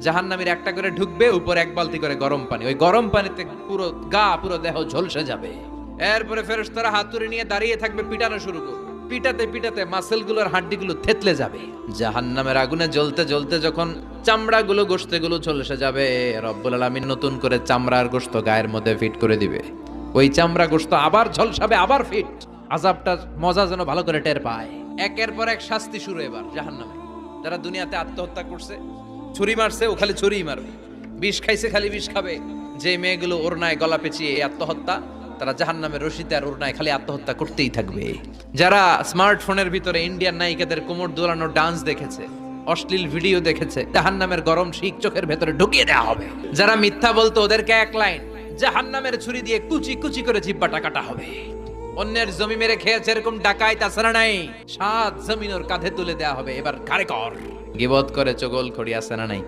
জাহান্নামীর একটা করে ঢুকবে, উপর এক বালতি করে গরম পানি, ওই গরম পানিতে পুরো গা পুরো দেহ ঝলসে যাবে। এরপরে ফেরেশতারা হাতুড়ি নিয়ে দাঁড়িয়ে থাকবে, পিটানো শুরু করবে। পিটাতে পিটাতে মাসেলগুলোর হাড্ডিগুলো থেতলে যাবে। জাহান্নামের আগুনে জ্বলতে জ্বলতে যখন চামড়াগুলো গোশতেগুলো ঝলসে যাবে, রব্বুল আলামিন নতুন করে চামড়ার গোশত গায়ের মধ্যে ফিট করে দিবে। ওই চামড়া গোশত আবার ঝলসাবে, আবার ফিট। আযাবটার মজা যেন ভালো করে টের পায়। একের পর এক শাস্তি শুরু এবার জাহান্নামে। যারা দুনিয়াতে আত্মহত্যা করছে, ছুরি মারছে, ও খালি ছুরিই মারবে। বিষ খাইছে, খালি বিষ খাবে। যে মেয়েগুলো ওড়নায় গলা পেঁচিয়ে এই আত্মহত্যা, তারা জাহান্নামের রশিতে আর ওড়নায় খালি আত্মহত্যা করতেই থাকবে। যারা স্মার্টফোনের ভিতরে ইন্ডিয়ান নায়িকাদের কোমর দোলানো ডান্স দেখেছে, অশ্লীল ভিডিও দেখেছে, জাহান্নামের গরম শিক চোখের ভেতরে ঢুকিয়ে দেওয়া হবে। যারা মিথ্যা বলতো, ওদেরকে এক লাইন জাহান্নামের ছুরি দিয়ে কুচি কুচি করে জিহ্বাটা কাটা হবে। অন্যের জমি মেরে খেয়েছে এরকম ডাকাই তাছাড়া নাই, 7 জমিন ওর কাঁধে তুলে দেওয়া হবে। এবার ঘাড়ে কর। গিবত করে চগল খড়ি আছে না নাই?